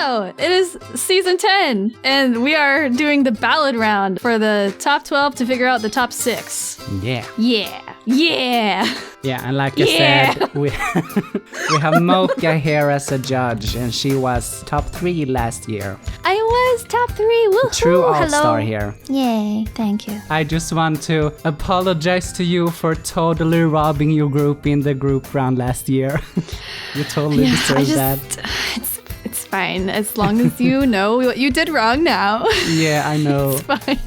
Hello! It is season 10, and we are doing the ballad round for the top 12 to figure out the top 6. Yeah. Yeah. Yeah. Yeah, and like I said, we have Mocha here as a judge, and she was top 3 last year. I was top 3. Woohoo! True all-star here. Yay, thank you. I just want to apologize to you for totally robbing your group in the group round last year. You totally deserve that. It's fine, as long as you know what you did wrong now. Yeah, I know. It's fine.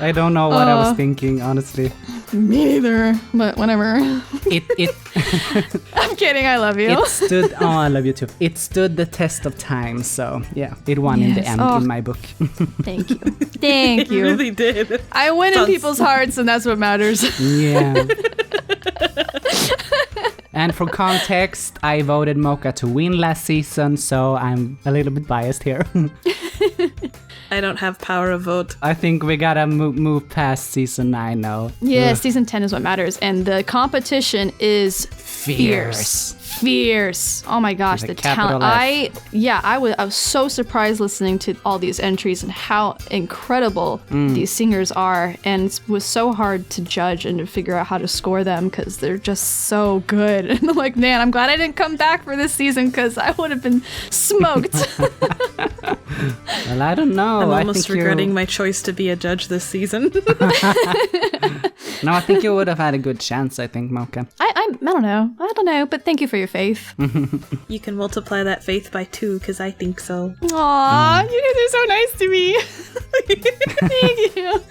I don't know what I was thinking, honestly. Me neither, but whatever. It I'm kidding, I love you. I love you too. It stood the test of time, so yeah, it won in the end in my book. Thank you. Thank you. It really did. I win in people's hearts, and that's what matters. Yeah. And for context, I voted Mocha to win last season, so I'm a little bit biased here. I don't have power of vote. I think we gotta move past season 9 now. Yeah, season 10 is what matters, and the competition is fierce. Oh my gosh, the talent. I was so surprised listening to all these entries and how incredible these singers are, and it was so hard to judge and to figure out how to score them because they're just so good. And I'm like, man, I'm glad I didn't come back for this season because I would have been smoked. Well, I don't know. I'm almost regretting my choice to be a judge this season. No, I think you would have had a good chance, I think, Mocha. I don't know, but thank you for your faith. You can multiply that faith by 2 because I think so. Aw, you guys are so nice to me. Thank you.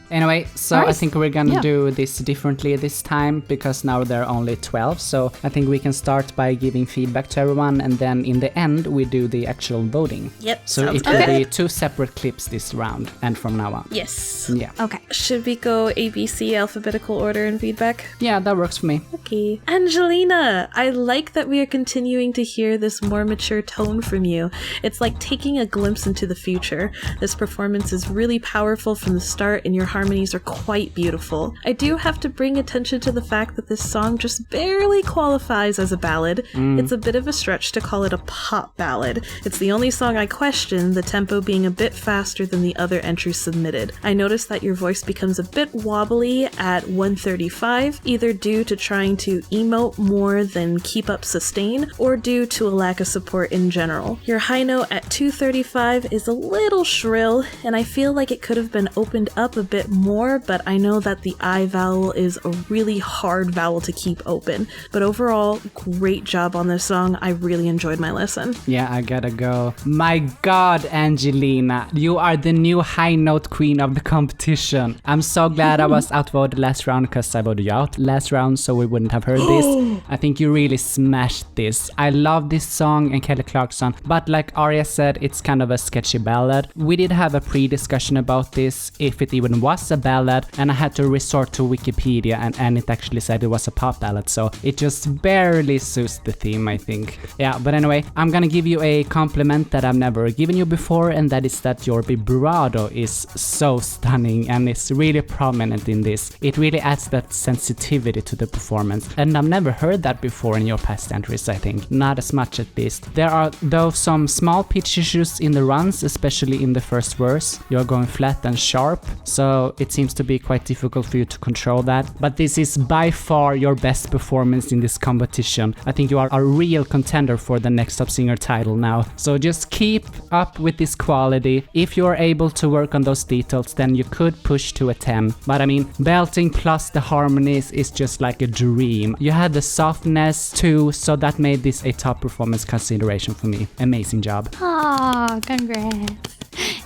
Anyway, so Nice. I think we're gonna do this differently this time because now there are only 12. So I think we can start by giving feedback to everyone, and then in the end we do the actual voting. Yep, So sounds it will good. be 2 separate clips this round and from now on. Yes. Yeah. Okay. Should we go ABC alphabetical order and feedback? Yeah, that works for me. Okay. Angelina, I like that we are continuing to hear this more mature tone from you. It's like taking a glimpse into the future. This performance is really powerful from the start, and your harmonies are quite beautiful. I do have to bring attention to the fact that this song just barely qualifies as a ballad. It's a bit of a stretch to call it a pop ballad. It's the only song I question, the tempo being a bit faster than the other entries submitted. I noticed that your voice becomes a bit wobbly at 135, either due to trying to emote more than keep up sustain, or due to a lack of support in general. Your high note at 235 is a little shrill, and I feel like it could have been opened up a bit more, but I know that the I vowel is a really hard vowel to keep open. But overall, great job on this song. I really enjoyed my listen. Yeah, I gotta go. My God, Angelina, you are the new high note queen of the competition. I'm so glad I was outvoted last round because I voted you out last round, so we wouldn't have heard this. I think you really smashed this. I love this song and Kelly Clarkson, but like Arya said, it's kind of a sketchy ballad. We did have a pre-discussion about this, if it even was a ballad, and I had to resort to Wikipedia and it actually said it was a pop ballad, so it just barely suits the theme, I think. Yeah, but anyway, I'm gonna give you a compliment that I've never given you before, and that is that your vibrato is so stunning and it's really prominent in this. It really adds that sensitivity to the performance, and I've never heard that before in your past entries, I think. Not as much at least. There are though some small pitch issues in the runs, especially in the first verse. You're going flat and sharp, so it seems to be quite difficult for you to control that. But this is by far your best performance in this competition. I think you are a real contender for the next top singer title now. So just keep up with this quality. If you're able to work on those details, then you could push to a 10. But I mean, belting plus the harmonies is just like a dream. You had the softness too, so that made this a top performance consideration for me. Amazing job. Oh, congrats.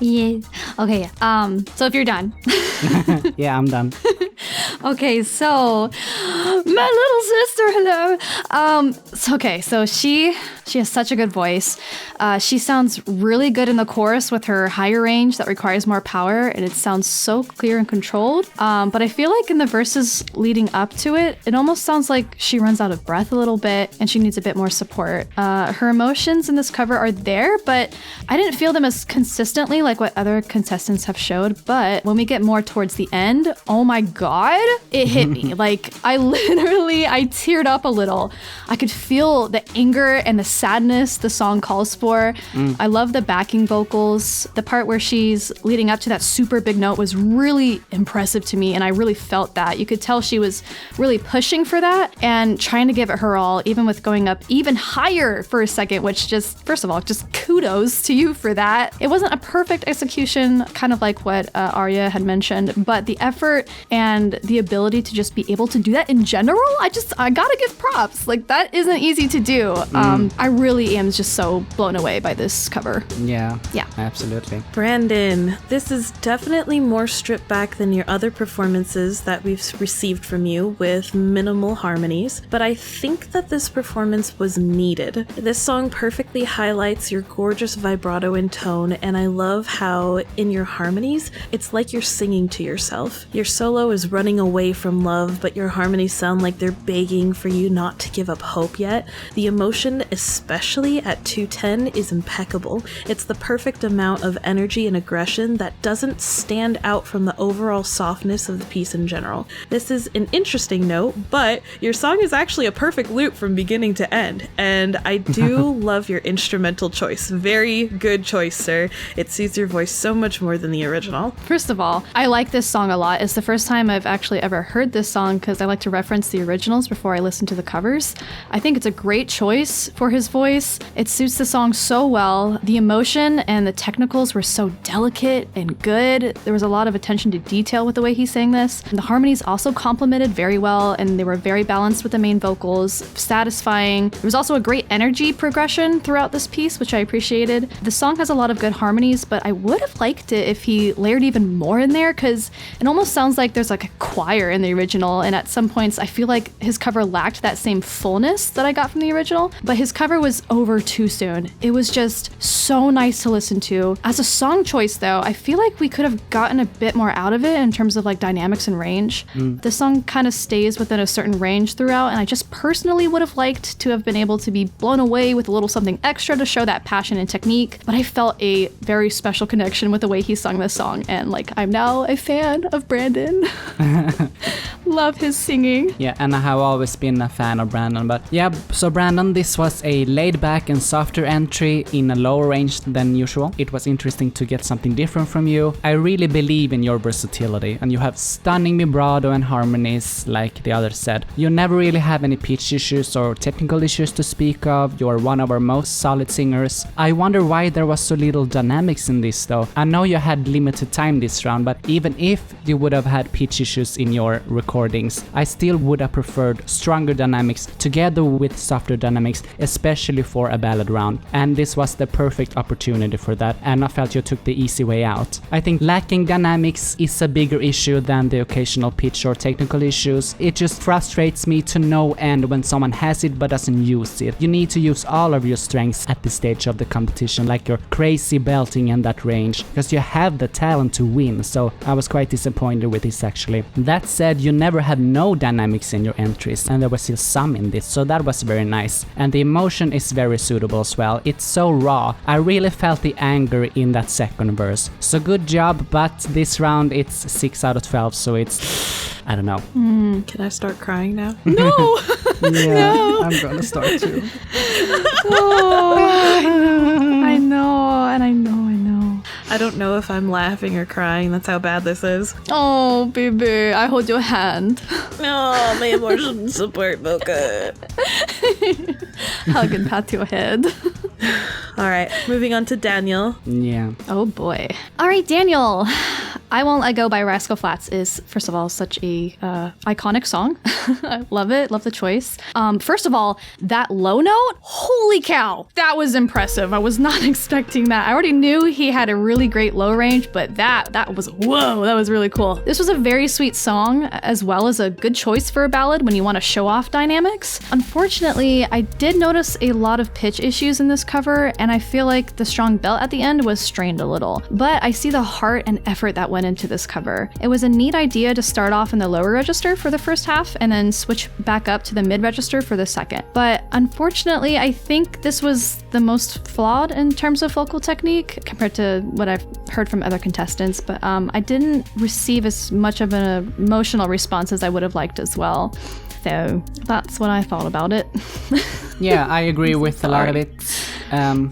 Yes. Okay, so if you're done. Yeah, I'm done. Okay, so my little sister, hello. So she has such a good voice. She sounds really good in the chorus with her higher range that requires more power, and it sounds so clear and controlled. But I feel like in the verses leading up to it, it almost sounds like she runs out of breath a little bit and she needs a bit more support. Her emotions in this cover are there, but I didn't feel them as consistently like what other contestants have showed. But when we get more towards the end, oh my God, it hit me. Like, I teared up a little. I could feel the anger and the sadness the song calls for. I love the backing vocals. The part where she's leading up to that super big note was really impressive to me, and I really felt that. You could tell she was really pushing for that and trying to give it her all, even with going up even higher for a second, which just, first of all, just kudos to you for that. It wasn't a perfect execution, kind of like what Arya had mentioned, but the effort and the ability to just be able to do that in general, I gotta give props. Like, that isn't easy to do. I really am just so blown away by this cover. Yeah, Yeah. absolutely. Brandon, this is definitely more stripped back than your other performances that we've received from you with minimal harmonies, but I think that this performance was needed. This song perfectly highlights your gorgeous vibrato and tone, and I love how in your harmonies, it's like you're singing to yourself. Your solo is running away from love, but your harmonies sound like they're begging for you not to give up hope yet. The emotion, especially at 210, is impeccable. It's the perfect amount of energy and aggression that doesn't stand out from the overall softness of the piece in general. This is an interesting note, but your song is actually a perfect loop from beginning to end, and I do love your instrumental choice. Very good choice, sir. It suits your voice so much more than the original. First of all, I like this song a lot. It's the first time I've actually ever heard this song because I like to reference the originals before I listen to the covers. I think it's a great choice for his voice. It suits the song so well. The emotion and the technicals were so delicate and good. There was a lot of attention to detail with the way he sang this. And the harmonies also complemented very well, and they were very balanced with the main vocals, satisfying. There was also a great energy progression throughout this piece, which I appreciated. The song has a lot of good harmonies, but I would have liked it if he layered even more in there, because it almost sounds like there's like a choir in the original, and at some points I feel like his cover lacked that same fullness that I got from the original, but his cover was over too soon. It was just so nice to listen to. As a song choice though, I feel like we could have gotten a bit more out of it in terms of like dynamics and range. The song kind of stays within a certain range throughout, and I just personally would have liked to have been able to be blown away with a little something extra to show that passion and technique, but I felt a very special connection with the way he sung this song, and like, I'm now a fan of Brandon. Love his singing. Yeah, and I have always been a fan of Brandon, but yeah, so Brandon, this was a laid back and softer entry in a lower range than usual. It was interesting to get something different from you. I really believe in your versatility, and you have stunning vibrato and harmonies like the others said. You never really have any pitch issues or technical issues to speak of. You are one of our most solid singers. I wonder why there was so little dynamics in this though. I know you had limited time this round, but even if you would have had pitch issues in your recordings, I still would have preferred stronger dynamics together with softer dynamics, especially for a ballad round. And this was the perfect opportunity for that, and I felt you took the easy way out. I think lacking dynamics is a bigger issue than the occasional pitch or technical issues. It just frustrates me to no end when someone has it but doesn't use it. You need to use all of your strengths at this stage of the competition, like your crazy belting in that range, because you have the talent to win, so I was quite disappointed with this actually. That said, you never had no dynamics in your entries, and there was still some in this, so that was very nice. And the emotion is very suitable as well. It's so raw. I really felt the anger in that second verse. So good job, but this round it's 6 out of 12, so it's, I don't know. Can I start crying now? No! Yeah, No. I'm gonna start too. Oh, I know, and I know. I don't know if I'm laughing or crying. That's how bad this is. Oh, baby, I hold your hand. Oh, my emotion support vocal. Hug and pat your head. All right, moving on to Daniel. Yeah. Oh boy. All right, Daniel. I Won't Let Go by Rascal Flatts is, first of all, such a iconic song. I love it. Love the choice. First of all, that low note, holy cow, that was impressive. I was not expecting that. I already knew he had a really great low range, but that was, whoa, that was really cool. This was a very sweet song, as well as a good choice for a ballad when you want to show off dynamics. Unfortunately, I did notice a lot of pitch issues in this cover, and I feel like the strong belt at the end was strained a little. But I see the heart and effort that went went into this cover. It was a neat idea to start off in the lower register for the first half and then switch back up to the mid register for the second. But unfortunately, I think this was the most flawed in terms of vocal technique compared to what I've heard from other contestants, but I didn't receive as much of an emotional response as I would have liked as well. So that's what I thought about it. Yeah, I agree with a lot of it.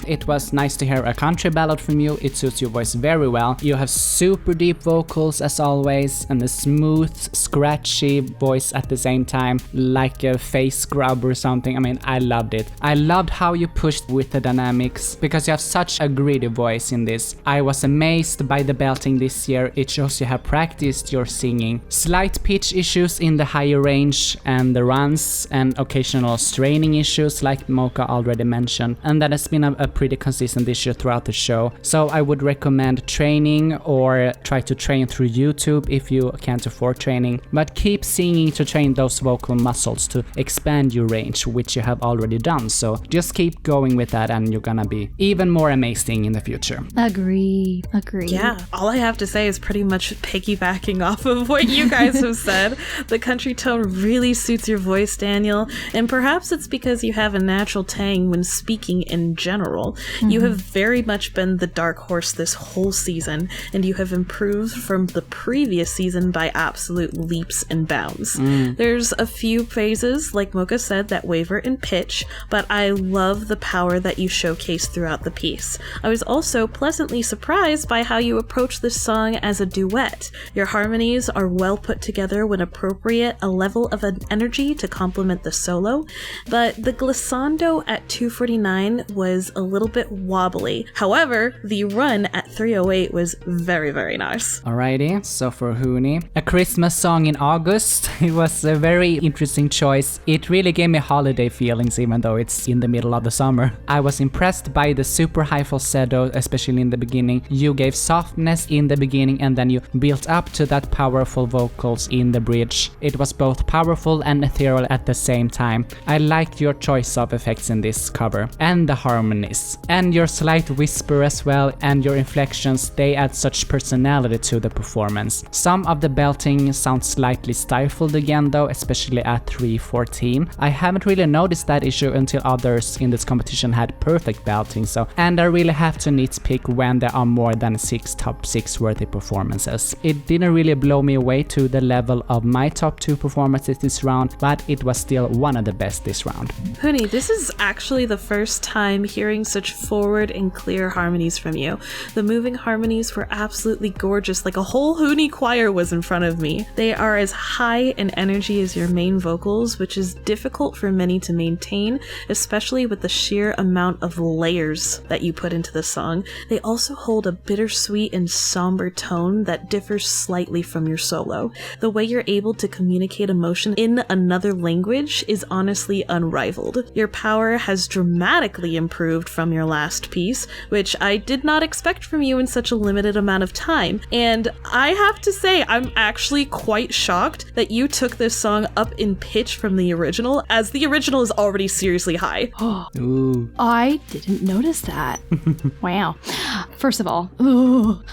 It was nice to hear a country ballad from you. It suits your voice very well. You have super deep vocals as always, and a smooth, scratchy voice at the same time, like a face scrub or something. I mean, I loved it. I loved how you pushed with the dynamics, because you have such a gritty voice in this. I was amazed by the belting this year. It shows you have practiced your singing. Slight pitch issues in the higher range and the runs, and occasional straining issues like Mocha already mentioned, and that has been a pretty consistent issue throughout the show. So I would recommend training, or try to train through YouTube if you can't afford training, but keep singing to train those vocal muscles to expand your range, which you have already done. So just keep going with that and you're gonna be even more amazing in the future. Agree. Yeah, all I have to say is pretty much piggybacking off of what you guys have said. The country tone really suits your voice, Daniel, and perhaps it's because you have a natural tang when speaking in general. You have very much been the dark horse this whole season, and you have improved from the previous season by absolute leaps and bounds. There's a few phases, like Mocha said, that waver in pitch, but I love the power that you showcase throughout the piece. I was also pleasantly surprised by how you approach this song as a duet. Your harmonies are well put together when appropriate, a level of an energy to complement the solo, but the glissando at 249 was a little bit wobbly. However, the run at 308 was very, very nice. Alrighty, so for Huni, a Christmas song in August. It was a very interesting choice. It really gave me holiday feelings even though it's in the middle of the summer. I was impressed by the super high falsetto, especially in the beginning. You gave softness in the beginning and then you built up to that powerful vocals in the bridge. It was both powerful and ethereal at the same time. I liked your choice of effects in this cover, and the harmonies, and your slight whisper as well, and your inflections. They add such personality to the performance. Some of the belting sounds slightly stifled again though, especially at 314. I haven't really noticed that issue until others in this competition had perfect belting, and I really have to nitpick when there are more than 6 top 6 worthy performances. It didn't really blow me away to the level of my top 2 performances this round, but it was still one of the best this round. Huni, this is actually the first time hearing such forward and clear harmonies from you. The moving harmonies were absolutely gorgeous, like a whole Huni choir was in front of me. They are as high in energy as your main vocals, which is difficult for many to maintain, especially with the sheer amount of layers that you put into the song. They also hold a bittersweet and somber tone that differs slightly from your solo. The way you're able to communicate emotion in another language is honestly unrivaled. Your power has dramatically improved from your last piece, which I did not expect from you in such a limited amount of time. And I have to say, I'm actually quite shocked that you took this song up in pitch from the original, as the original is already seriously high. Ooh. I didn't notice that. Wow. First of all,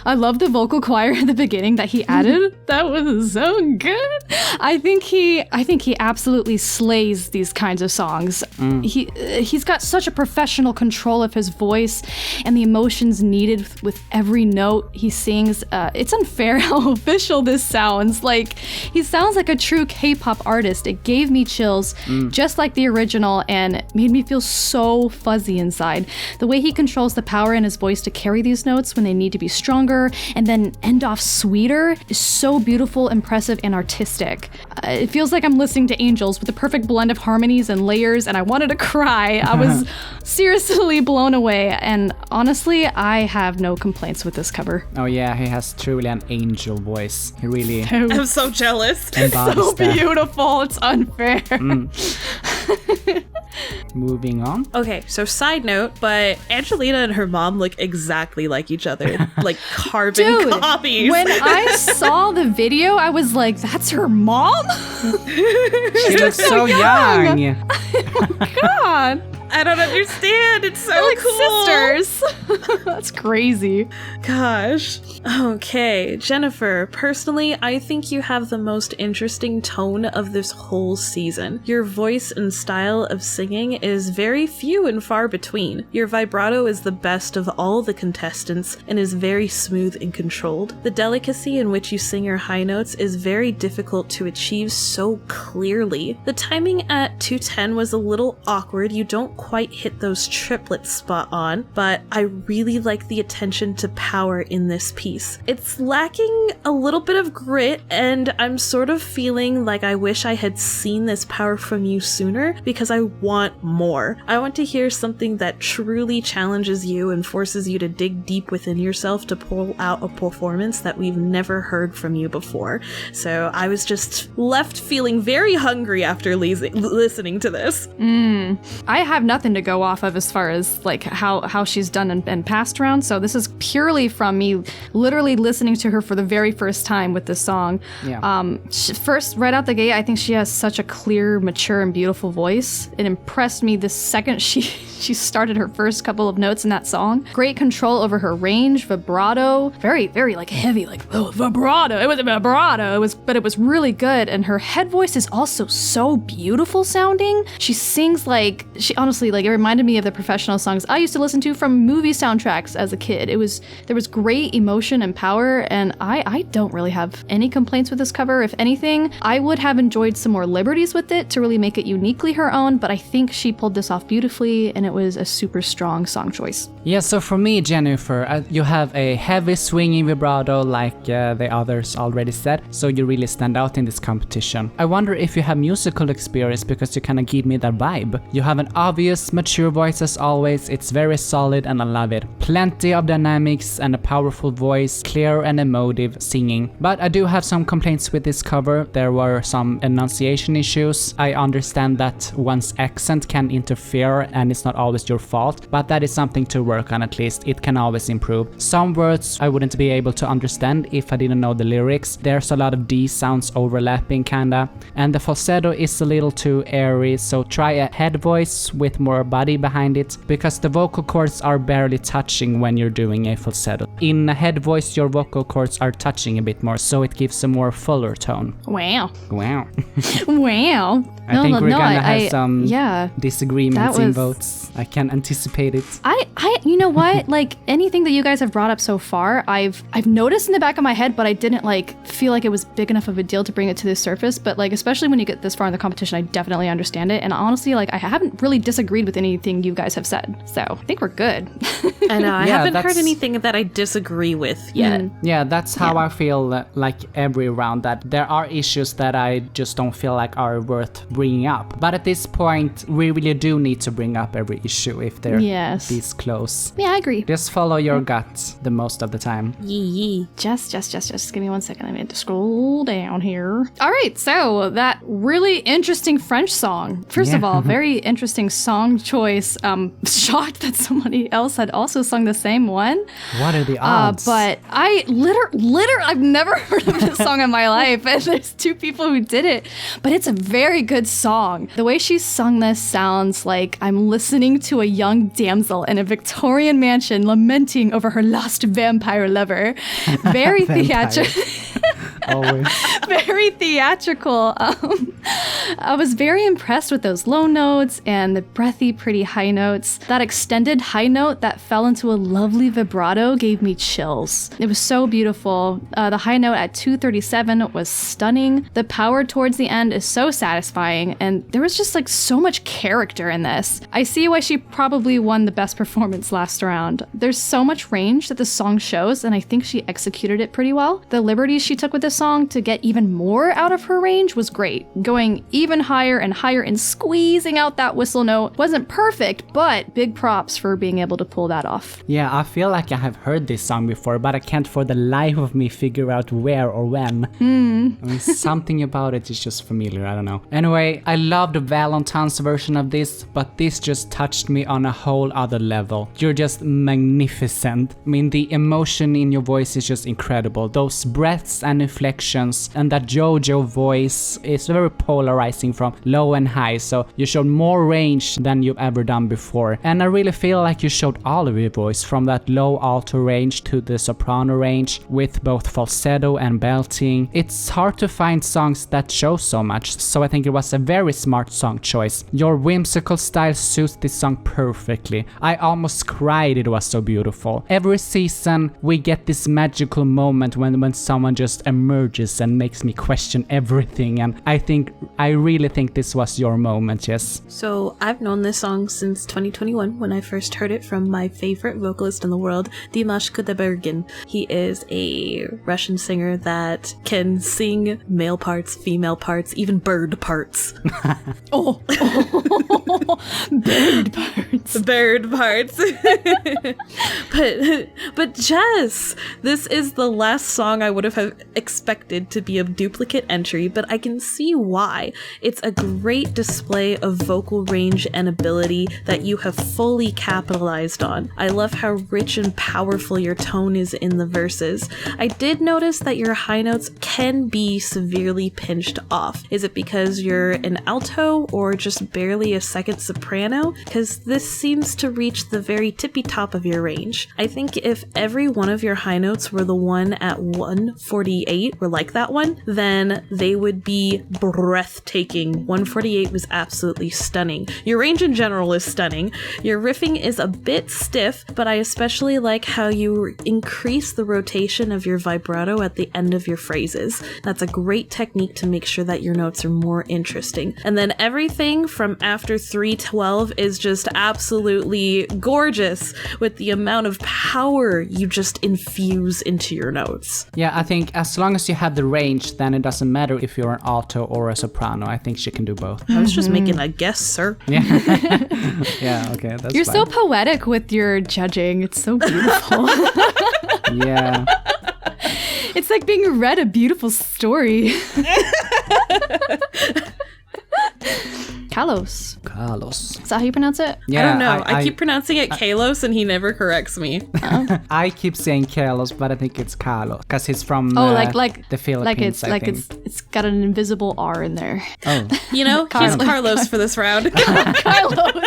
I love the vocal choir at the beginning that he added. That was so good. I think he absolutely slays these kinds of songs. He's got such a professional control of his voice and the emotions needed with every note he sings. It's unfair how official this sounds. Like, he sounds like a true K-pop artist. It gave me chills, just like the original, and made me feel so fuzzy inside. The way he controls the power in his voice to carry these notes when they need to be stronger and then end off sweeter is so beautiful, impressive, and artistic. It feels like I'm listening to angels with a perfect blend of harmonies and layers, and I wanted to cry. I was seriously blown away, and honestly, I have no complaints with this cover. Oh yeah, he has truly an angel voice. He really I'm so jealous. embodies So that. beautiful, it's unfair. Moving on. Okay, so side note, but Angelina and her mom look exactly like each other, like carbon Dude, copies. when I saw the video, I was like, that's her mom? She looks so young. God. I don't understand. It's so They're like cool. sisters. That's crazy. Gosh. Okay, Jennifer, personally, I think you have the most interesting tone of this whole season. Your voice and style of singing is very few and far between. Your vibrato is the best of all the contestants and is very smooth and controlled. The delicacy in which you sing your high notes is very difficult to achieve so clearly. The timing at 210 was a little awkward. You don't quite hit those triplets spot on, but I really like the attention to power in this piece. It's lacking a little bit of grit, and I'm sort of feeling like I wish I had seen this power from you sooner because I want more. I want to hear something that truly challenges you and forces you to dig deep within yourself to pull out a performance that we've never heard from you before. So I was just left feeling very hungry after listening to this. I have nothing to go off of as far as like how she's done in past rounds. So this is purely from me literally listening to her for the very first time with this song. Yeah. First, right out the gate, I think she has such a clear, mature, and beautiful voice. It impressed me the second she started her first couple of notes in that song. Great control over her range, vibrato, very, very like heavy, like vibrato. It was a vibrato. But it was really good. And her head voice is also so beautiful sounding. She sings like, she honestly, like it reminded me of the professional songs I used to listen to from movie soundtracks as a kid. There was great emotion and power, and I don't really have any complaints with this cover. If anything, I would have enjoyed some more liberties with it to really make it uniquely her own, but I think she pulled this off beautifully, and it was a super strong song choice. Yeah, so for me, Jennifer, you have a heavy swinging vibrato like the others already said, so you really stand out in this competition. I wonder if you have musical experience because you kind of give me that vibe. You have an obvious, mature voice as always, it's very solid and I love it. Plenty of dynamics and a powerful voice, clear and emotive singing. But I do have some complaints with this cover. There were some enunciation issues. I understand that one's accent can interfere and it's not always your fault, but that is something to work on at least. It can always improve. Some words I wouldn't be able to understand if I didn't know the lyrics. There's a lot of D sounds overlapping kinda, and the falsetto is a little too airy, so try a head voice with more body behind it, because the vocal cords are barely touching when you're doing a falsetto. In a head voice, your vocal cords are touching a bit more, so it gives a more fuller tone. Wow. Wow. Wow. I think we're gonna have some yeah. disagreements in votes. I can anticipate it. You know what? Like anything that you guys have brought up so far, I've noticed in the back of my head, but I didn't like feel like it was big enough of a deal to bring it to the surface. But like, especially when you get this far in the competition, I definitely understand it. And honestly, like I haven't really disagreed with anything you guys have said. So I think we're good. I know. I Yeah, haven't heard that's- anything that I disagree with yet. Yeah, that's how I feel like every round, that there are issues that I just don't feel like are worth bringing up. But at this point, we really do need to bring up every issue if they're this close. Yeah, I agree. Just follow your gut the most of the time. Yee. Just give me 1 second. I need to scroll down here. All right, so that really interesting French song. First of all, very interesting song choice. Shocked that somebody else had also sung the same one. What are the odds? But I I've never heard of this song in my life, and there's two people who did it. But it's a very good song. The way she sung this sounds like I'm listening to a young damsel in a Victorian mansion lamenting over her lost vampire lover. Very theatrical. Always. Very theatrical. I was very impressed with those low notes and the breathy, pretty high notes. That extended high note that fell into a lovely vibrato gave me chills. It was so beautiful. The high note at 237 was stunning. The power towards the end is so satisfying, and there was just like so much character in this. I see why she probably won the best performance last round. There's so much range that the song shows, and I think she executed it pretty well. The liberties she took with this song to get even more out of her range was great. Going even higher and higher and squeezing out that whistle note wasn't perfect, but big props for being able to pull that off. Yeah, I feel like I have heard this song before, but I can't for the life of me figure out where or when. I mean, something about it is just familiar, I don't know. Anyway, I loved Valentine's version of this, but this just touched me on a whole other level. You're just magnificent. I mean, the emotion in your voice is just incredible. Those breaths and inflections and that JoJo voice is very polarizing from low and high, so you showed more range than you've ever done before. And I really feel like you showed all of your voice, from that low alto range to the soprano range, with both falsetto and belting. It's hard to find songs that show so much, so I think it was a very smart song choice. Your whimsical style suits this song perfectly. I almost cried, it was so beautiful. Every season we get this magical moment when someone just emerges and makes me question everything, and I really think this was your moment, Jess. So I've known this song since 2021 when I first heard it from my favorite vocalist in the world, Dimash Kudaibergen. He is a Russian singer that can sing male parts, female parts, even bird parts. Oh, bird parts. Bird parts. But Jess, this is the last song I would have expected to be a duplicate entry, but I can see why. It's a great display of vocal range and ability that you have fully capitalized on. I love how rich and powerful your tone is in the verses. I did notice that your high notes can be severely pinched off. Is it because you're an alto or just barely a second soprano? Because this seems to reach the very tippy top of your range. I think if every one of your high notes were the one at 148, or like that one, then they would be breathtaking. 148 was absolutely stunning. Your range in general is stunning. Your riffing is a bit stiff, but I especially like how you increase the rotation of your vibrato at the end of your phrases. That's a great technique to make sure that your notes are more interesting. And then everything from after 312 is just absolutely gorgeous with the amount of power you just infuse into your notes. Yeah, I think as long as you have the range, then it doesn't matter if you're an alto or a soprano. I think she can do both. I was just making a guess, sir. Yeah. Yeah, okay, that's You're fine. so poetic with your judging. It's so beautiful. Yeah. It's like being read a beautiful story. Carlos. Is that how you pronounce it? Yeah, I don't know. I keep pronouncing it Kalos and he never corrects me. I keep saying Carlos, but I think it's Carlos because he's from like the Philippines. It's got an invisible R in there. Oh, You know, he's Carlos for this round. Carlos.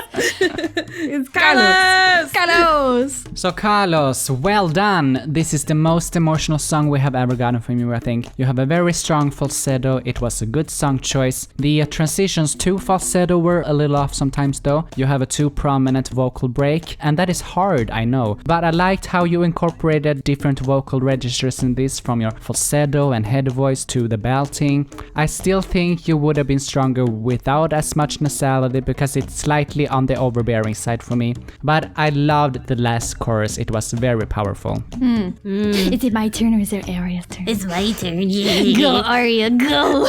It's Carlos. Carlos. so Carlos, well done. This is the most emotional song we have ever gotten from you, I think. You have a very strong falsetto. It was a good song choice. The transitions to falsetto were a little off sometimes though. You have a too prominent vocal break, and that is hard, I know. But I liked how you incorporated different vocal registers in this, from your falsetto and head voice to the belting. I still think you would have been stronger without as much nasality because it's slightly on the overbearing side for me. But I loved the last chorus. It was very powerful. Is it my turn or is it Aria's turn? It's my turn, yeah. Go, Aria, go.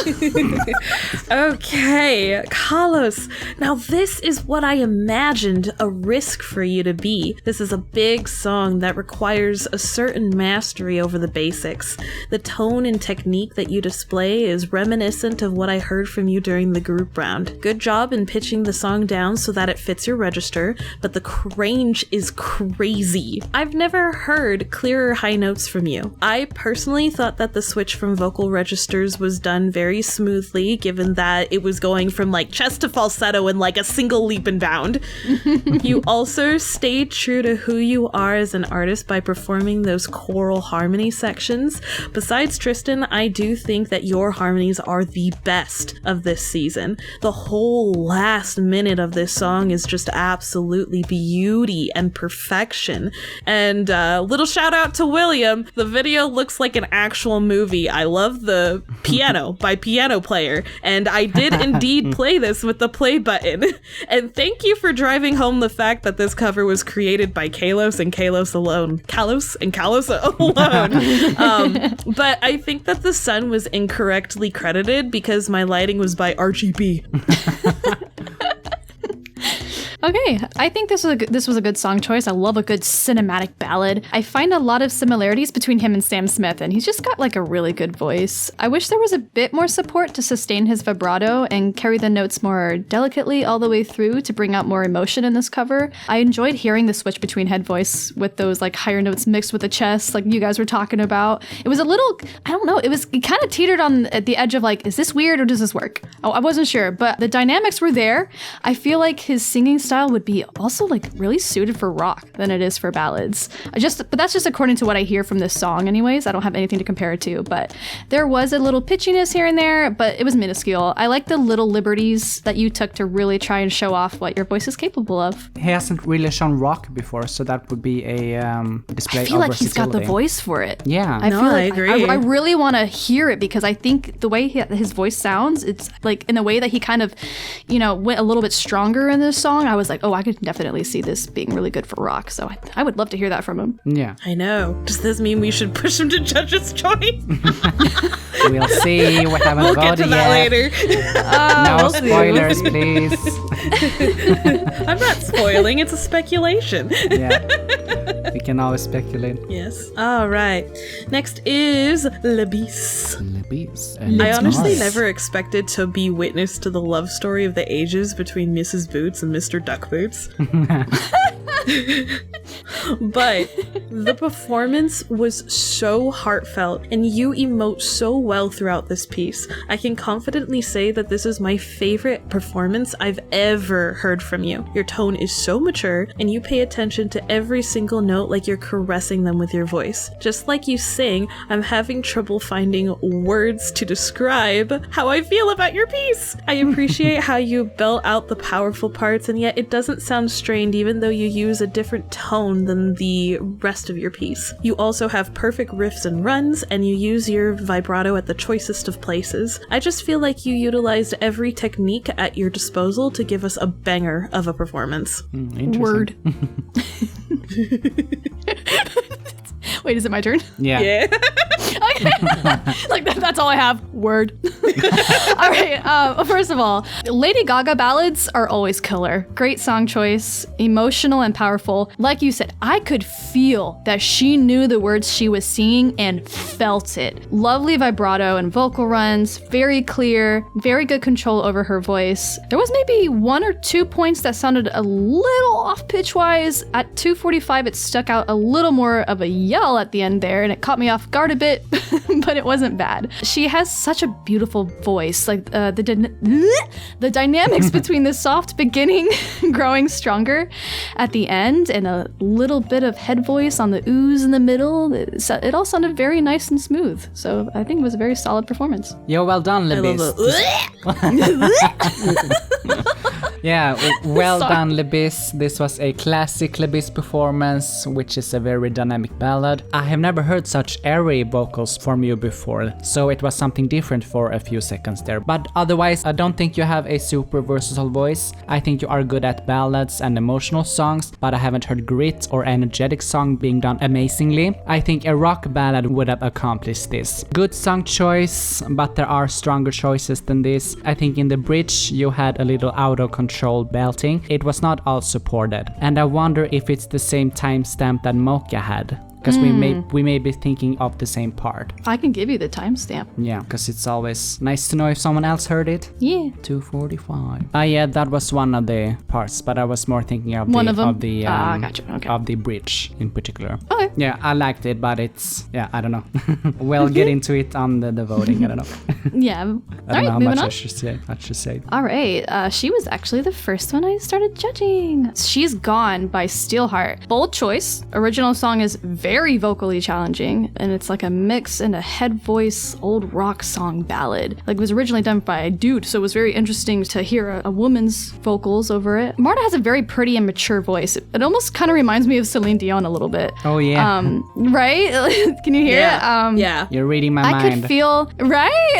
Okay, Carlos. Now this is what I imagined a risk for you to be. This is a big song that requires a certain mastery over the basics. The tone and technique that you display is reminiscent of what I heard from you during the group round. Good job in pitching the song down so that it fits your register, but the range is crazy. I've never heard clearer high notes from you. I personally thought that the switch from vocal registers was done very smoothly, given that it was going from like chest to falsetto in like a single leap and bound. You also stayed true to who you are as an artist by performing those choral harmony sections. Besides Tristan, I do think that your harmonies are the best of this season. The whole last minute of this song is just absolutely beauty and perfection. And little shout out to William. The video looks like an actual movie. I love the piano by Piano Player, and I did indeed play this with the play button. And thank you for driving home the fact that this cover was created by Kalos and Kalos alone. Kalos and Kalos alone. But I think that the sun was incorrectly credited because my lighting was by RGB. Okay, I think this was a good song choice. I love a good cinematic ballad. I find a lot of similarities between him and Sam Smith, and he's just got like a really good voice. I wish there was a bit more support to sustain his vibrato and carry the notes more delicately all the way through to bring out more emotion in this cover. I enjoyed hearing the switch between head voice with those like higher notes mixed with the chest, like you guys were talking about. It was a little, I don't know, it kind of teetered on at the edge of like, is this weird or does this work? Oh, I wasn't sure, but the dynamics were there. I feel like his singing style would be also like really suited for rock than it is for ballads. But that's just according to what I hear from this song anyways. I don't have anything to compare it to, but there was a little pitchiness here and there, but it was minuscule. I like the little liberties that you took to really try and show off what your voice is capable of. He hasn't really shown rock before, so that would be a display of I feel like he's got the versatility. voice for it. Yeah. I agree. I really want to hear it because I think the way his voice sounds, it's like in a way that he kind of, went a little bit stronger in this song. I was like, oh, I could definitely see this being really good for rock. So I would love to hear that from him. Yeah. I know. Does this mean we should push him to Judge's Choice? We'll see. We haven't We'll get voted to that yet. later. No spoilers, please. I'm not spoiling. It's a speculation. Yeah. We can always speculate. Yes. All right. Next is Libby's. Libby's. I honestly never expected to be witness to the love story of the ages between Mrs. Boots and Mr. Duck Boots. But the performance was so heartfelt and you emote so well throughout this piece. I can confidently say that this is my favorite performance I've ever heard from you. Your tone is so mature and you pay attention to every single note like you're caressing them with your voice. Just like you sing, I'm having trouble finding words to describe how I feel about your piece. I appreciate how you belt out the powerful parts and yet it doesn't sound strained even though you use a different tone than the rest of your piece. You also have perfect riffs and runs and you use your vibrato at the choicest of places. I just feel like you utilized every technique at your disposal to give us a banger of a performance. Word. Wait, is it my turn? Yeah. Okay. Like that's all I have. Word. All right. First of all, Lady Gaga ballads are always killer. Great song choice, emotional and powerful. Like you said, I could feel that she knew the words she was singing and felt it. Lovely vibrato and vocal runs, very clear, very good control over her voice. There was maybe 1 or 2 points that sounded a little off pitch wise. At 2:45, it stuck out a little more of a yell at the end there, and it caught me off guard a bit, but it wasn't bad. She has such a beautiful voice, like the dynamics between the soft beginning growing stronger at the end and a little bit of head voice on the ooze in the middle. It all sounded very nice and smooth, so I think it was a very solid performance. Yeah, well done, Libby. Yeah, well done, Libby's. This was a classic Libby's performance, which is a very dynamic ballad. I have never heard such airy vocals from you before, so it was something different for a few seconds there. But otherwise, I don't think you have a super versatile voice. I think you are good at ballads and emotional songs, but I haven't heard grit or energetic song being done amazingly. I think a rock ballad would have accomplished this. Good song choice, but there are stronger choices than this. I think in the bridge you had a little out of control belting. It was not all supported. And I wonder if it's the same timestamp that Mocha had. Because we may be thinking of the same part. I can give you the timestamp. Yeah, because it's always nice to know if someone else heard it. Yeah. 2:45. Yeah, that was one of the parts, but I was more thinking of gotcha. Okay. of the bridge in particular. Okay. Yeah, I liked it, but it's I don't know. We'll get into it on the voting. I don't know. Yeah. I don't know Alright, how moving much on. I should say. All right. She was actually the first one I started judging. She's Gone by Steelheart. Bold choice. Original song is very vocally challenging, and it's like a mix and a head voice old rock song ballad. Like, it was originally done by a dude, so it was very interesting to hear a woman's vocals over it. Marta has a very pretty and mature voice. It almost kind of reminds me of Celine Dion a little bit. Oh yeah. Right? Can you hear it? Yeah. You're reading my mind. I could feel, right?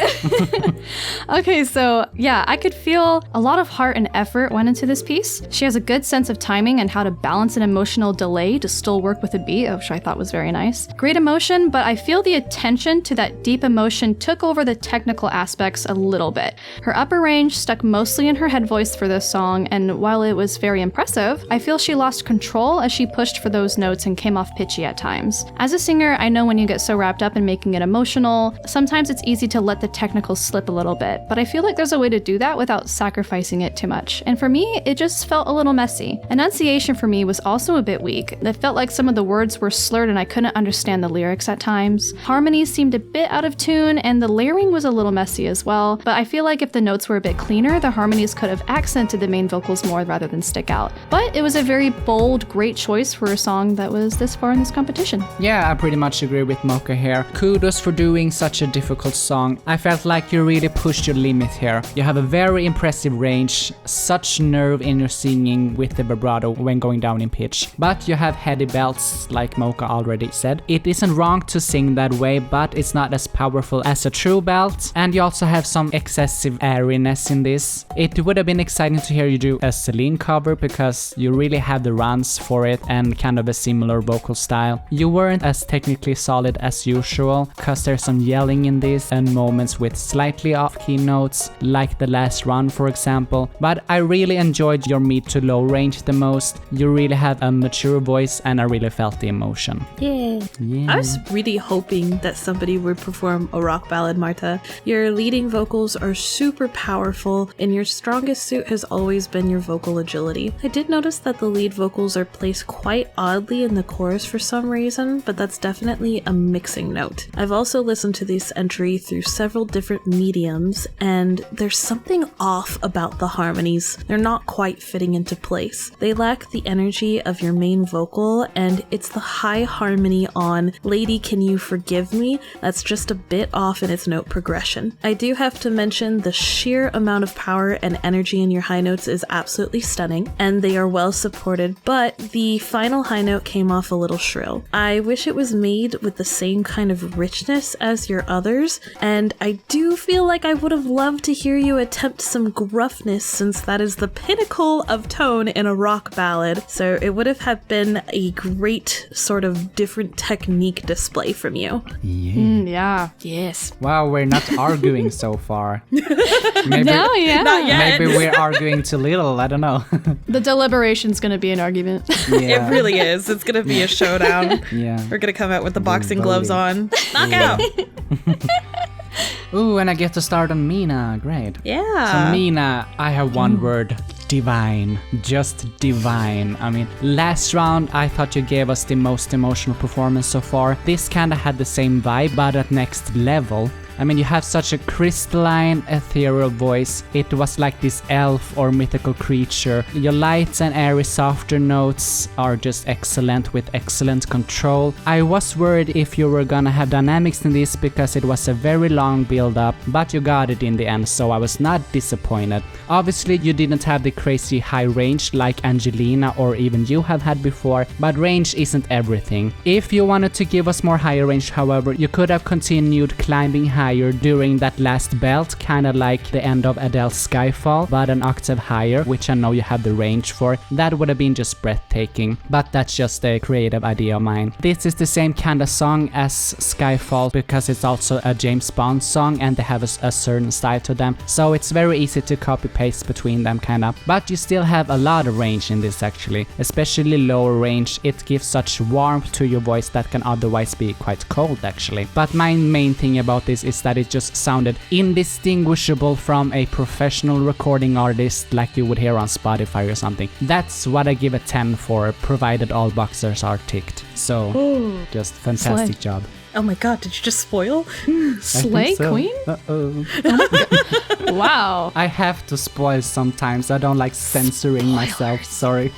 Okay, so yeah, I could feel a lot of heart and effort went into this piece. She has a good sense of timing and how to balance an emotional delay to still work with a beat, which I thought was very nice. Great emotion, but I feel the attention to that deep emotion took over the technical aspects a little bit. Her upper range stuck mostly in her head voice for this song, and while it was very impressive, I feel she lost control as she pushed for those notes and came off pitchy at times. As a singer, I know when you get so wrapped up in making it emotional, sometimes it's easy to let the technical slip a little bit, but I feel like there's a way to do that without sacrificing it too much. And for me, it just felt a little messy. Enunciation for me was also a bit weak. It felt like some of the words were slurred and I couldn't understand the lyrics at times. Harmonies seemed a bit out of tune and the layering was a little messy as well, but I feel like if the notes were a bit cleaner, the harmonies could have accented the main vocals more rather than stick out. But it was a very bold, great choice for a song that was this far in this competition. Yeah, I pretty much agree with Mocha here. Kudos for doing such a difficult song. I felt like you really pushed your limit here. You have a very impressive range, such nerve in your singing with the vibrato when going down in pitch. But you have heady belts, like Mocha already said. It isn't wrong to sing that way, but it's not as powerful as a true belt. And you also have some excessive airiness in this. It would have been exciting to hear you do a Celine cover because you really have the runs for it and kind of a similar vocal style. You weren't as technically solid as usual because there's some yelling in this and moments with slightly off-key notes, like the last run for example. But I really enjoyed your mid to low range the most. You really have a mature voice and I really felt the emotion. Yeah. I was really hoping that somebody would perform a rock ballad, Marta. Your leading vocals are super powerful and your strongest suit has always been your vocal agility. I did notice that the lead vocals are placed quite oddly in the chorus for some reason, but that's definitely a mixing note. I've also listened to this entry through several different mediums and there's something off about the harmonies. They're not quite fitting into place. They lack the energy of your main vocal and it's the high harmony on Lady Can You Forgive Me that's just a bit off in its note progression. I do have to mention the sheer amount of power and energy in your high notes is absolutely stunning and they are well supported, but the final high note came off a little shrill. I wish it was made with the same kind of richness as your others, and I do feel like I would have loved to hear you attempt some gruffness since that is the pinnacle of tone in a rock ballad, so it would have been a great sort of different technique display from you. Yeah. Yes. Wow, we're not arguing so far. Maybe, No, yeah. Not yet. maybe we're arguing too little, I don't know. The deliberation's gonna be an argument. It really is. It's gonna be a showdown. Yeah. We're gonna come out with the boxing gloves on. Knockout! Ooh, and I get to start on Mina. Great. Yeah. So Mina, I have one word. Divine. Just divine. I mean, last round I thought you gave us the most emotional performance so far. This kinda had the same vibe, but at next level. I mean, you have such a crystalline, ethereal voice. It was like this elf or mythical creature. Your light and airy softer notes are just excellent with excellent control. I was worried if you were gonna have dynamics in this because it was a very long build-up, but you got it in the end, so I was not disappointed. Obviously, you didn't have the crazy high range like Angelina or even you have had before, but range isn't everything. If you wanted to give us more higher range, however, you could have continued climbing higher during that last belt, kinda like the end of Adele's Skyfall, but an octave higher, which I know you have the range for. That would have been just breathtaking, but that's just a creative idea of mine. This is the same kinda song as Skyfall because it's also a James Bond song and they have a certain style to them, so it's very easy to copy paste between them kinda. But you still have a lot of range in this actually, especially lower range. It gives such warmth to your voice that can otherwise be quite cold actually. But my main thing about this is that it just sounded indistinguishable from a professional recording artist like you would hear on Spotify or something. That's what I give a 10 for, provided all boxers are ticked. So, just fantastic job. Oh my god, did you just spoil? Slay Queen? Uh-oh. Wow. I have to spoil sometimes. I don't like censoring myself. Sorry.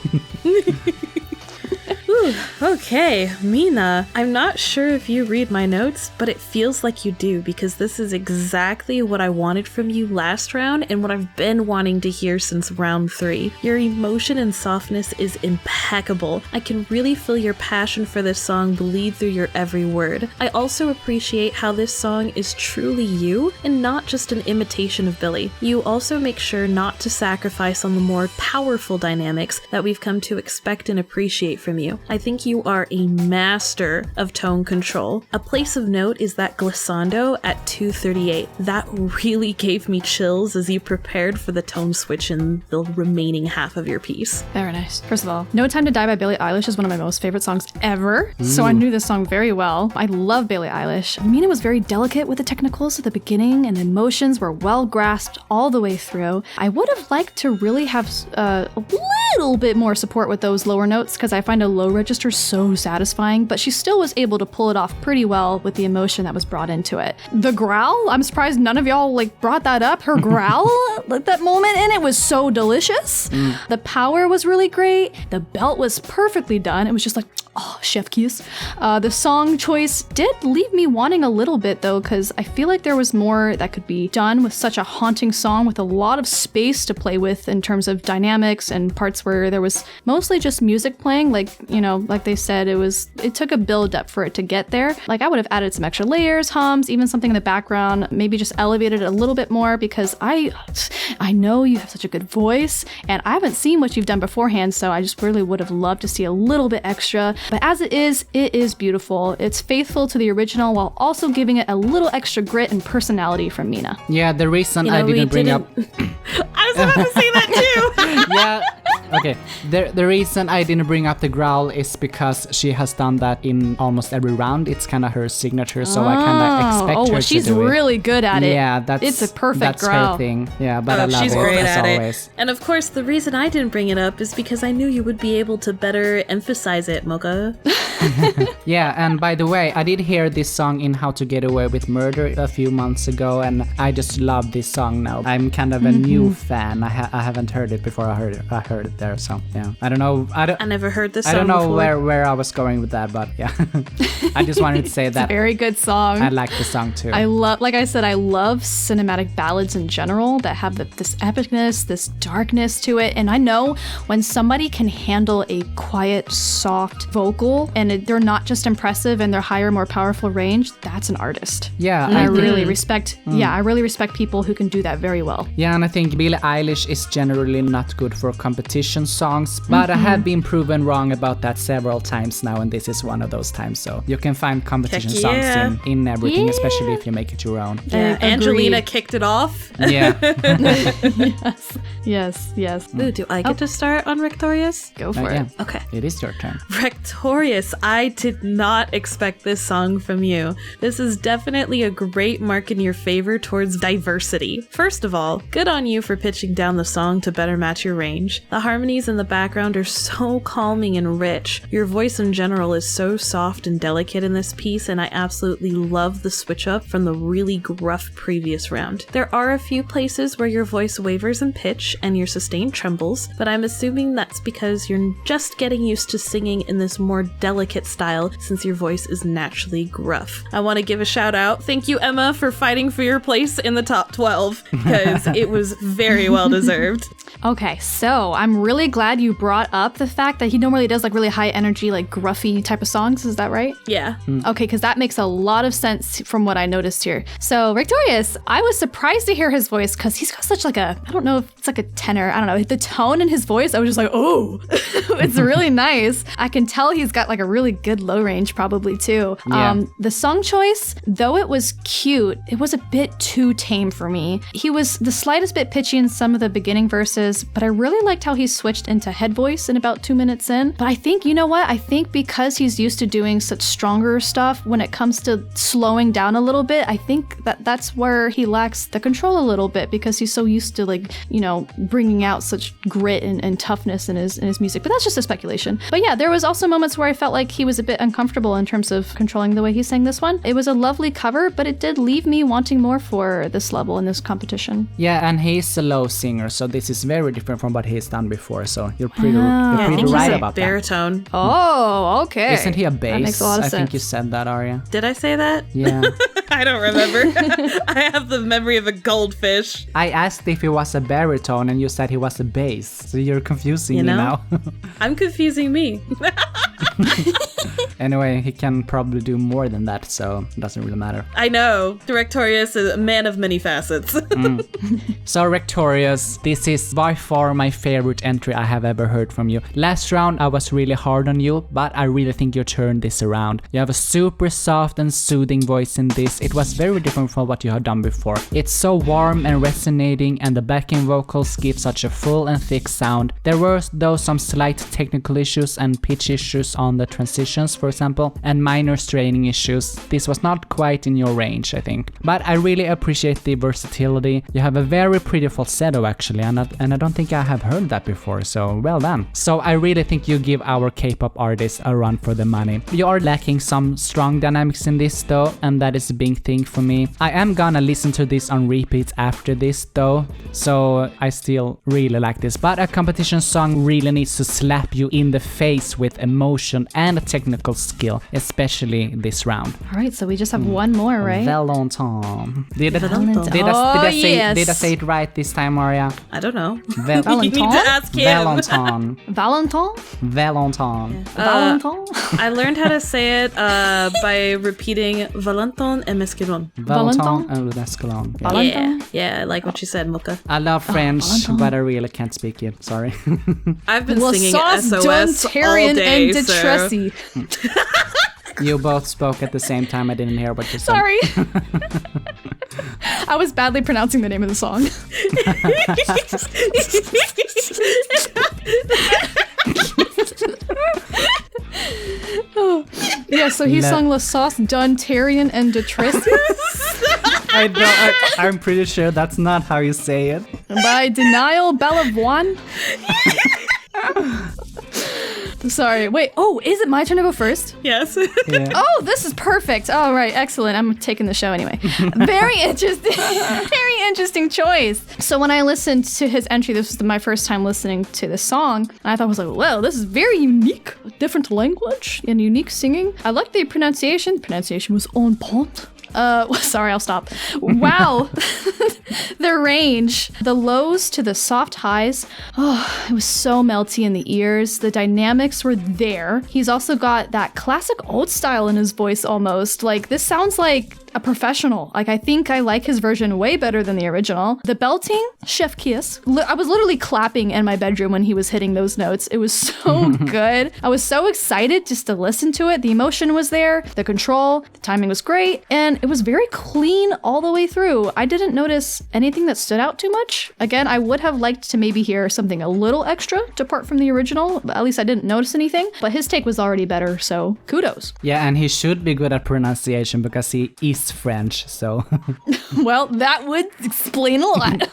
Okay, Mina, I'm not sure if you read my notes, but it feels like you do because this is exactly what I wanted from you last round and what I've been wanting to hear since round 3. Your emotion and softness is impeccable. I can really feel your passion for this song bleed through your every word. I also appreciate how this song is truly you and not just an imitation of Billy. You also make sure not to sacrifice on the more powerful dynamics that we've come to expect and appreciate from you. I think you are a master of tone control. A place of note is that glissando at 2:38. That really gave me chills as you prepared for the tone switch in the remaining half of your piece. Very nice. First of all, No Time to Die by Billie Eilish is one of my most favorite songs ever. So I knew this song very well. I love Billie Eilish. Mina was very delicate with the technicals at the beginning, and the emotions were well grasped all the way through. I would have liked to really have a little bit more support with those lower notes, because I find a low register so satisfying, but she still was able to pull it off pretty well with the emotion that was brought into it. The growl, I'm surprised none of y'all brought that up. Her growl, that moment in it was so delicious. The power was really great. The belt was perfectly done. It was just oh, chef kiss. The song choice did leave me wanting a little bit though, because I feel like there was more that could be done with such a haunting song with a lot of space to play with in terms of dynamics and parts where there was mostly just music playing. Like they said, it took a build up for it to get there. I would have added some extra layers, hums, even something in the background, maybe just elevated it a little bit more, because I know you have such a good voice and I haven't seen what you've done beforehand, so I just really would have loved to see a little bit extra. But as it is beautiful. It's faithful to the original while also giving it a little extra grit and personality from Mina. Yeah, the reason I didn't bring up... I was about to say that too! Yeah, okay. The reason I didn't bring up the growl is because she has done that in almost every round. It's kind of her signature, so I kind of expect her she's to do really good at it. Yeah, it's a perfect growl. That's her thing. Yeah, but I love she's it great as at always. It. And of course, the reason I didn't bring it up is because I knew you would be able to better emphasize it, Mocha. Yeah, and by the way, I did hear this song in How to Get Away with Murder a few months ago, and I just love this song now. I'm kind of a new fan. I haven't heard it before. I heard it there, so yeah. I don't know. I never heard this song I don't know before. where I was going with that, but yeah. I just wanted to say that. It's a very good song. I like the song too. I love cinematic ballads in general that have this epicness, this darkness to it. And I know when somebody can handle a quiet, soft vocal and they're not just impressive in their higher, more powerful range, that's an artist. Yeah, and I really respect. Yeah, I really respect people who can do that very well. Yeah, and I think Billie Eilish is generally not good for competition songs, but I have been proven wrong about that several times now, and this is one of those times. So you can find competition songs in everything, especially if you make it your own. Yeah, Angelina kicked it off. Yeah. Yes. Ooh, do I get to start on Rectorious? Go for it. Okay. It is your turn. Rectorious, I did not expect this song from you. This is definitely a great mark in your favor towards diversity. First of all, good on you for pitching down the song to better match your range. The harmonies in the background are so calming and rich. Your voice in general is so soft and delicate in this piece, and I absolutely love the switch up from the really gruff previous round. There are a few places where your voice wavers in pitch and your sustain trembles, but I'm assuming that's because you're just getting used to singing in this more delicate style since your voice is naturally gruff. I want to give a shout out. Thank you, Emma, for fighting for your place in the top 12 because it was very well deserved. Okay, so I'm really glad you brought up the fact that he normally does really high energy, gruffy type of songs. Is that right? Yeah. Okay, because that makes a lot of sense from what I noticed here. So Victorious, I was surprised to hear his voice because he's got such I don't know if it's a tenor. I don't know. The tone in his voice, I was just oh, it's really nice. I can tell he's got a really good low range probably too. Yeah. The song choice, though it was cute, it was a bit too tame for me. He was the slightest bit pitchy in some of the beginning verses, but I really liked how he switched into head voice in about 2 minutes in. But I think, you know what? I think because he's used to doing such stronger stuff when it comes to slowing down a little bit, I think that's where he lacks the control a little bit because he's so used to bringing out such grit and toughness in his music. But that's just a speculation. But yeah, there was also moments where I felt like he was a bit uncomfortable in terms of controlling the way he sang this one. It was a lovely cover, but it did leave me wanting more for this level in this competition. Yeah, and he's a low singer, so this is very different from what he's done before. So you're pretty I think right he's about baritone. that. Oh, okay. Isn't he a bass? That makes a lot of I sense. think you said that, Arya. Did I say that? Yeah. I don't remember. I have the memory of a goldfish. I asked if he was a baritone and you said he was a bass. So you're confusing me now. I'm confusing me. Anyway, he can probably do more than that, so it doesn't really matter. I know. Directorius is a man of many facets. So Rectorious, this is by far my favorite entry I have ever heard from you. Last round I was really hard on you, but I really think you turned this around. You have a super soft and soothing voice in this. It was very different from what you have done before. It's so warm and resonating, and the backing vocals give such a full and thick sound. There were though some slight technical issues and pitch issues on the transitions, for example, and minor straining issues. This was not quite in your range, I think. But I really appreciate the versatility. You have a very pretty falsetto actually, and I don't think I have heard that before, so well done. So I really think you give our K-pop artists a run for the money. You are lacking some strong dynamics in this though, and that is a big thing for me. I am gonna listen to this on repeat after this though, so I still really like this. But a competition song really needs to slap you in the face with emotion and technical skill, especially this round. All right, so we just have one more, right? Valentine. Did I say it right this time, Maria? I don't know. Valentine? You need to ask him. Valentine. Valentine? Valentine. Valentine? I learned how to say it by repeating Valentine et Mesquilon. Valentine and Mesquilon. Yeah. Valentine? Yeah, I like what you said, Muka. I love French, Valentine. but I really can't speak it. Sorry. I've been singing Sauce, SOS all Tyrion, day, and so... Detressy. You both spoke at the same time. I didn't hear what you said. Sorry. I was badly pronouncing the name of the song. Yeah, so he sung La Sauce, Dun, Tyrion, and Detressy. I'm pretty sure that's not how you say it. By Denial Bellavoine. Sorry, wait. Oh, is it my turn to go first? Yes. Yeah. Oh, this is perfect. All right, excellent. I'm taking the show anyway. Very interesting. Very interesting choice. So when I listened to his entry, this was my first time listening to this song. I thought I was like, well, this is very unique. Different language and unique singing. I like the pronunciation. Pronunciation was on point. Sorry, I'll stop. Wow. The range, the lows to the soft highs. Oh, it was so melty in the ears. The dynamics were there. He's also got that classic old style in his voice almost. Like, this sounds like a professional. Like, I think I like his version way better than the original. The belting, chef kiss. I was literally clapping in my bedroom when he was hitting those notes. It was so good. I was so excited just to listen to it. The emotion was there, the control, the timing was great, and it was very clean all the way through. I didn't notice anything that stood out too much. Again, I would have liked to maybe hear something a little extra to part from the original, but at least I didn't notice anything. But his take was already better, so kudos. Yeah, and he should be good at pronunciation because he is French, so... Well, that would explain a lot.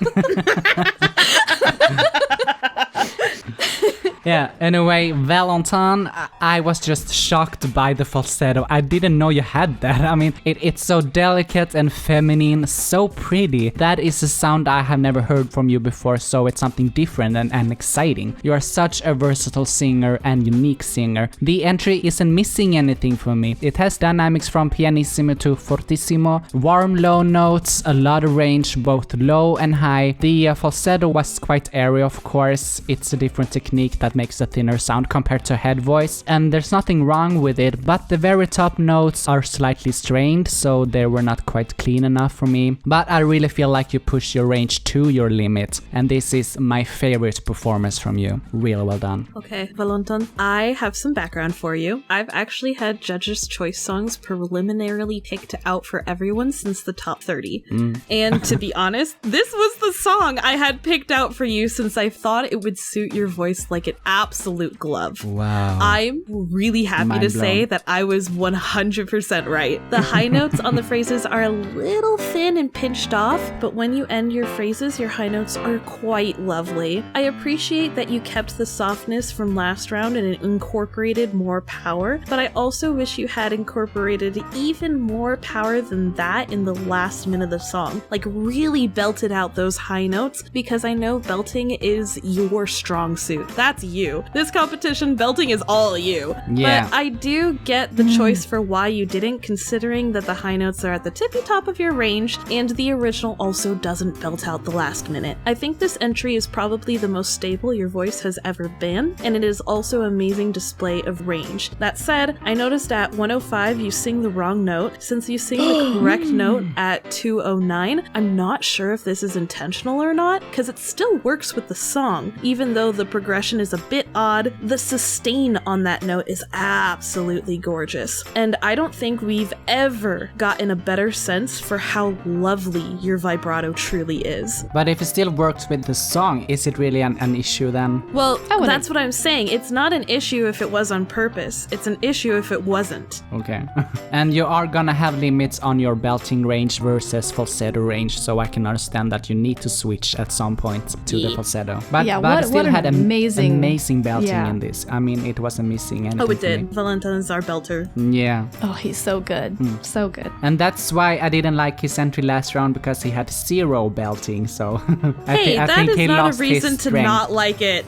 Yeah, anyway, Valentine, I was just shocked by the falsetto. I didn't know you had that. I mean, it's so delicate and feminine, so pretty. That is a sound I have never heard from you before, so it's something different and exciting. You are such a versatile singer and unique singer. The entry isn't missing anything for me. It has dynamics from pianissimo to fortissimo, warm low notes, a lot of range, both low and high. The falsetto was quite airy, of course. It's a different technique that makes a thinner sound compared to head voice, and there's nothing wrong with it, but the very top notes are slightly strained, so they were not quite clean enough for me. But I really feel like you push your range to your limit, and this is my favorite performance from you. Real well done. Okay, Valentine, I have some background for you. I've actually had Judges' Choice songs preliminarily picked out for everyone since the top 30. And to be honest, this was the song I had picked out for you since I thought it would suit your voice like an absolute glove. Wow. I'm really happy Mind to blown. say that I was 100% right. The high notes on the phrases are a little thin and pinched off, but when you end your phrases, your high notes are quite lovely. I appreciate that you kept the softness from last round and incorporated more power, but I also wish you had incorporated even more power than that in the last minute of the song. Like, really belted out those high notes, because I know belting is your strong suit. That's you. This competition, belting is all you. Yeah. But I do get the choice for why you didn't, considering that the high notes are at the tippy top of your range, and the original also doesn't belt out the last minute. I think this entry is probably the most stable your voice has ever been, and it is also an amazing display of range. That said, I noticed at 105 you sing the wrong note. Since you sing the correct note at 209, I'm not sure if this is intentional or not, because it still works with the song. Even though the progression is a bit odd, the sustain on that note is absolutely gorgeous. And I don't think we've ever gotten a better sense for how lovely your vibrato truly is. But if it still works with the song, is it really an issue then? Well, that's what I'm saying. It's not an issue if it was on purpose. It's an issue if it wasn't. Okay. And you are gonna have limits on your belting range versus falsetto range, so I can understand that you need to switch at some point to the falsetto. But it still had amazing belting in this. I mean, it wasn't missing anything. Oh, it did. Valentine's our belter. Yeah. Oh, he's so good. So good. And that's why I didn't like his entry last round, because he had 0 belting, so I think he not lost a reason his to strength. not like it.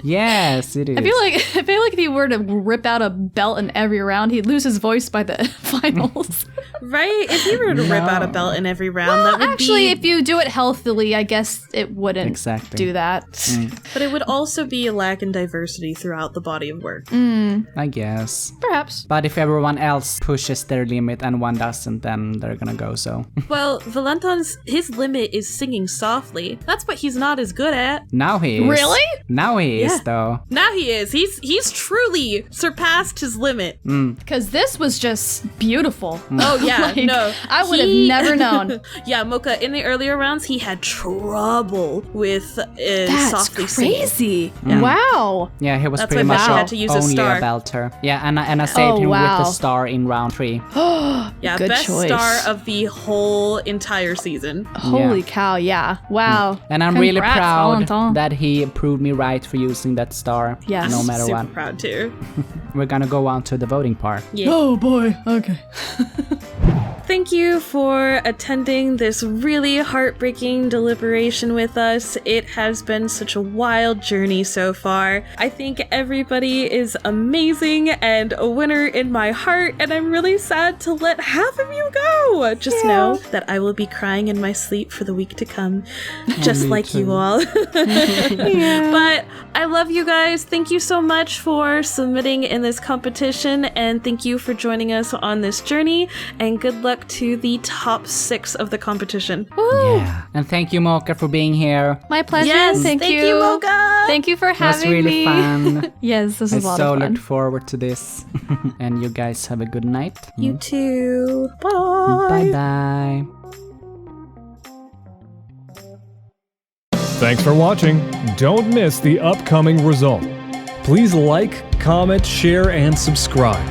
Yes, it is. I feel like if he were to rip out a belt in every round, he'd lose his voice by the finals. Right? If you were to rip out a belt in every round, that would actually, be... if you do it healthily, I guess it wouldn't do that. But it would also be a lack in diversity throughout the body of work. I guess. Perhaps. But if everyone else pushes their limit and one doesn't, then they're gonna go, so. Well, Valentine's, his limit is singing softly. That's what he's not as good at. Now he is. Really? Now he is, though. Now he is. He's truly surpassed his limit. Because this was just beautiful. Oh, yeah. No. I would have never known. Yeah, Mocha, in the earlier rounds, he had trouble with That's softly singing. crazy. Wow. Yeah, he was That's pretty why much Valentine had to use a only star. a belter. Yeah, and I saved him with the star in round 3. Yeah, Good best choice. star of the whole entire season. Holy cow, yeah. Wow. And I'm really Congrats, proud Valentine. that he proved me right for using that star. Yes. No matter Super what. proud too. We're gonna go on to the voting part. Yeah. Oh boy. Okay. Thank you for attending this really heartbreaking deliberation with us. It has been such a wild journey so far. I think everybody is amazing and a winner in my heart, and I'm really sad to let half of you go. Just know that I will be crying in my sleep for the week to come, just like you all. But I love you guys. Thank you so much for submitting in this competition, and thank you for joining us on this journey, and good luck to the top 6 of the competition. Woo. Yeah. And thank you, Mocha, for being here. My pleasure. Yes, thank you. Mocha. Thank you for It was having really me. fun. Yes, this I was a lot so of fun. looked forward to this. And you guys have a good night. You too. Bye. Bye-bye. Thanks for watching. Don't miss the upcoming result. Please like, comment, share, and subscribe.